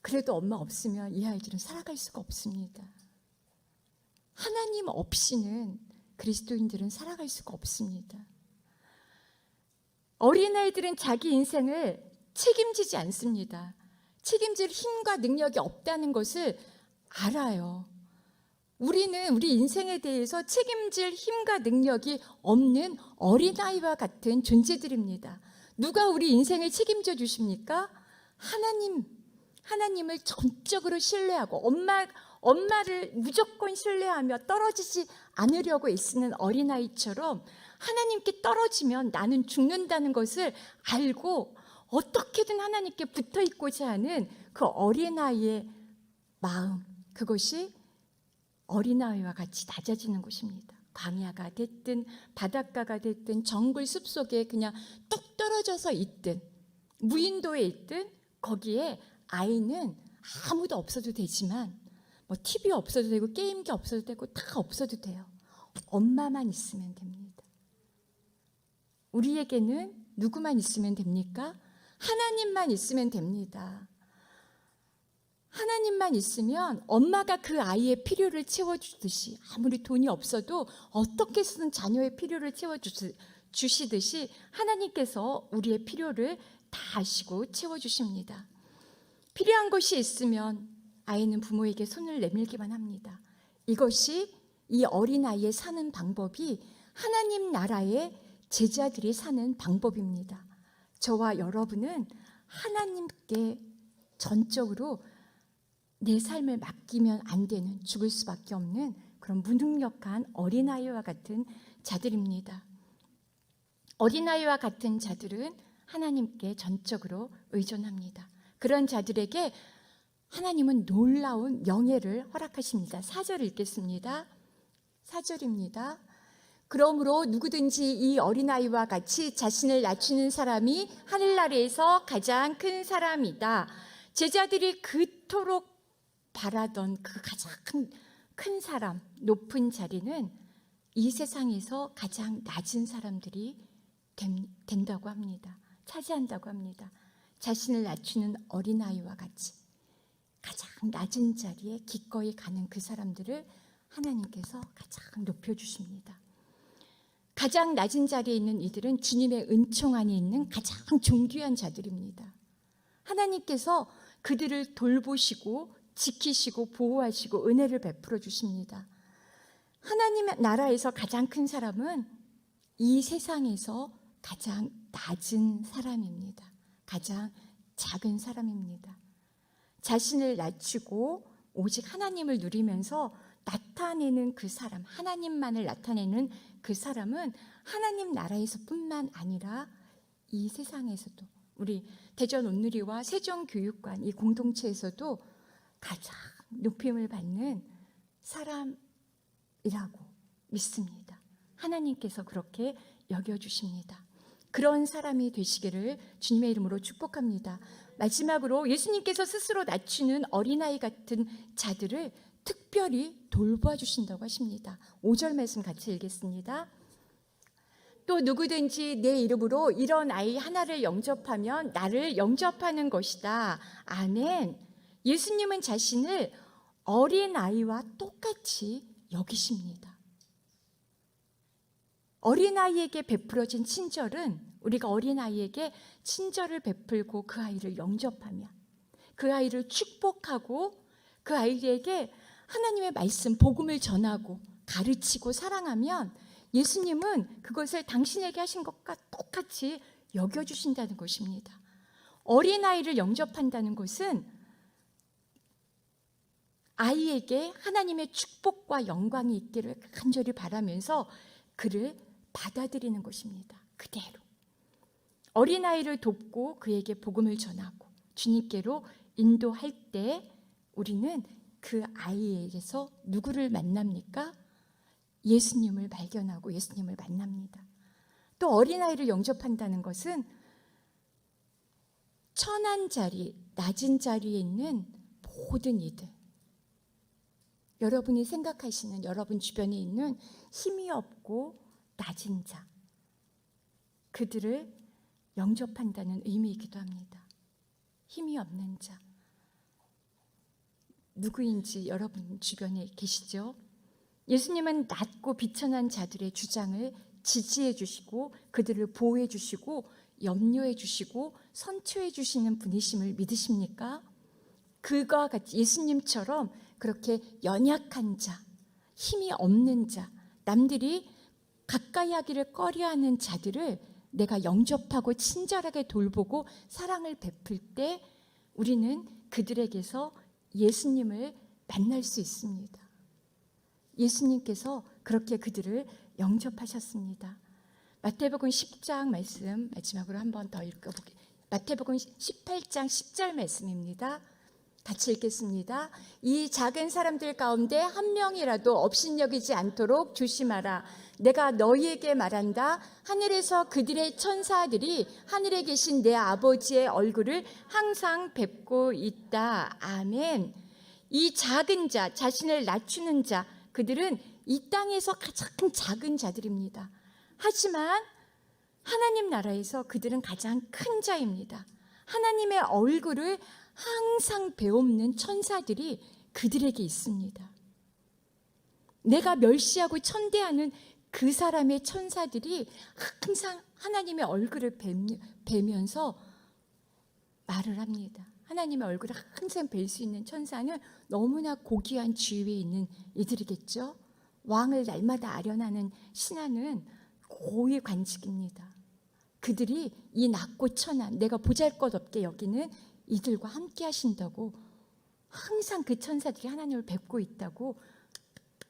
그래도 엄마 없으면 이 아이들은 살아갈 수가 없습니다. 하나님 없이는 그리스도인들은 살아갈 수가 없습니다. 어린아이들은 자기 인생을 책임지지 않습니다. 책임질 힘과 능력이 없다는 것을 알아요. 우리는 우리 인생에 대해서 책임질 힘과 능력이 없는 어린아이와 같은 존재들입니다. 누가 우리 인생을 책임져 주십니까? 하나님을 전적으로 신뢰하고 엄마를 무조건 신뢰하며 떨어지지 않으려고 애쓰는 어린아이처럼 하나님께 떨어지면 나는 죽는다는 것을 알고 어떻게든 하나님께 붙어 있고자 하는 그 어린아이의 마음, 그것이 어린아이와 같이 낮아지는 것입니다. 광야가 됐든 바닷가가 됐든 정글 숲속에 그냥 뚝 떨어져서 있든 무인도에 있든 거기에 아이는 아무도 없어도 되지만 뭐 TV 없어도 되고 게임기 없어도 되고 다 없어도 돼요. 엄마만 있으면 됩니다. 우리에게는 누구만 있으면 됩니까? 하나님만 있으면 됩니다. 하나님만 있으면 엄마가 그 아이의 필요를 채워주듯이, 아무리 돈이 없어도 어떻게 쓰든 자녀의 필요를 채워주시듯이 하나님께서 우리의 필요를 다 아시고 채워주십니다. 필요한 것이 있으면 아이는 부모에게 손을 내밀기만 합니다. 이것이 이 어린아이의 사는 방법이 하나님 나라의 제자들이 사는 방법입니다. 저와 여러분은 하나님께 전적으로 내 삶을 맡기면 안 되는, 죽을 수밖에 없는 그런 무능력한 어린아이와 같은 자들입니다. 어린아이와 같은 자들은 하나님께 전적으로 의존합니다. 그런 자들에게 하나님은 놀라운 명예를 허락하십니다. 4절 읽겠습니다. 4절입니다. 그러므로 누구든지 이 어린아이와 같이 자신을 낮추는 사람이 하늘나라에서 가장 큰 사람이다. 제자들이 그토록 바라던 그 가장 큰 사람, 높은 자리는 이 세상에서 가장 낮은 사람들이 된다고 합니다. 차지한다고 합니다. 자신을 낮추는 어린아이와 같이 가장 낮은 자리에 기꺼이 가는 그 사람들을 하나님께서 가장 높여주십니다. 가장 낮은 자리에 있는 이들은 주님의 은총 안에 있는 가장 존귀한 자들입니다. 하나님께서 그들을 돌보시고 지키시고 보호하시고 은혜를 베풀어 주십니다. 하나님의 나라에서 가장 큰 사람은 이 세상에서 가장 낮은 사람입니다. 가장 작은 사람입니다. 자신을 낮추고 오직 하나님을 누리면서 나타내는 그 사람, 하나님만을 나타내는 그 사람은 하나님 나라에서뿐만 아니라 이 세상에서도, 우리 대전 온누리와 세종교육관 이 공동체에서도 가장 높임을 받는 사람이라고 믿습니다. 하나님께서 그렇게 여겨주십니다. 그런 사람이 되시기를 주님의 이름으로 축복합니다. 마지막으로 예수님께서 스스로 낮추는 어린아이 같은 자들을 특별히 돌봐주신다고 하십니다. 5절 말씀 같이 읽겠습니다. 또 누구든지 내 이름으로 이런 아이 하나를 영접하면 나를 영접하는 것이다. 아멘. 예수님은 자신을 어린아이와 똑같이 여기십니다. 어린아이에게 베풀어진 친절은 우리가 어린아이에게 친절을 베풀고 그 아이를 영접하면, 그 아이를 축복하고 그 아이에게 하나님의 말씀, 복음을 전하고 가르치고 사랑하면 예수님은 그것을 당신에게 하신 것과 똑같이 여겨주신다는 것입니다. 어린아이를 영접한다는 것은 아이에게 하나님의 축복과 영광이 있기를 간절히 바라면서 그를 받아들이는 것입니다. 그대로. 어린아이를 돕고 그에게 복음을 전하고 주님께로 인도할 때 우리는 그 아이에게서 누구를 만납니까? 예수님을 발견하고 예수님을 만납니다. 또 어린아이를 영접한다는 것은 천한 자리, 낮은 자리에 있는 모든 이들, 여러분이 생각하시는 여러분 주변에 있는 힘이 없고 낮은 자, 그들을 영접한다는 의미이기도 합니다. 힘이 없는 자, 누구인지 여러분 주변에 계시죠? 예수님은 낮고 비천한 자들의 주장을 지지해 주시고 그들을 보호해 주시고 염려해 주시고 선처해 주시는 분이심을 믿으십니까? 그와 같이 예수님처럼 그렇게 연약한 자, 힘이 없는 자, 남들이 가까이 하기를 꺼려하는 자들을 내가 영접하고 친절하게 돌보고 사랑을 베풀 때 우리는 그들에게서 예수님을 만날 수 있습니다. 예수님께서 그렇게 그들을 영접하셨습니다. 마태복음 10장 말씀 마지막으로 한 번 더 읽어보게. 마태복음 18장 10절 말씀입니다. 같이 읽겠습니다. 이 작은 사람들 가운데 한 명이라도 업신여기지 않도록 조심하라. 내가 너희에게 말한다. 하늘에서 그들의 천사들이 하늘에 계신 내 아버지의 얼굴을 항상 뵙고 있다. 아멘. 이 작은 자, 자신을 낮추는 자, 그들은 이 땅에서 가장 작은 자들입니다. 하지만 하나님 나라에서 그들은 가장 큰 자입니다. 하나님의 얼굴을 항상 배옵는 천사들이 그들에게 있습니다. 내가 멸시하고 천대하는 그 사람의 천사들이 항상 하나님의 얼굴을 뵈면서 말을 합니다. 하나님의 얼굴을 항상 뵐 수 있는 천사는 너무나 고귀한 지위에 있는 이들이겠죠. 왕을 날마다 아련하는 신하는 고위 관직입니다. 그들이 이 낮고 천한, 내가 보잘것없게 여기는 이들과 함께 하신다고, 항상 그 천사들이 하나님을 뵙고 있다고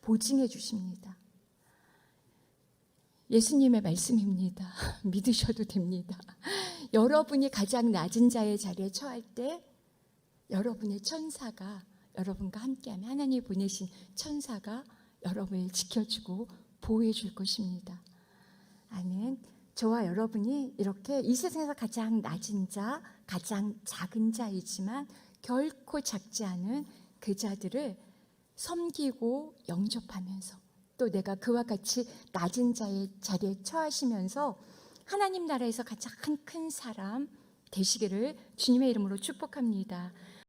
보증해 주십니다. 예수님의 말씀입니다. 믿으셔도 됩니다. 여러분이 가장 낮은 자의 자리에 처할 때 여러분의 천사가 여러분과 함께하면 하나님이 보내신 천사가 여러분을 지켜주고 보호해 줄 것입니다. 아멘. 저와 여러분이 이렇게 이 세상에서 가장 낮은 자, 가장 작은 자이지만 결코 작지 않은 그 자들을 섬기고 영접하면서 또 내가 그와 같이 낮은 자의 자리에 처하시면서 하나님 나라에서 가장 큰 사람 되시기를 주님의 이름으로 축복합니다.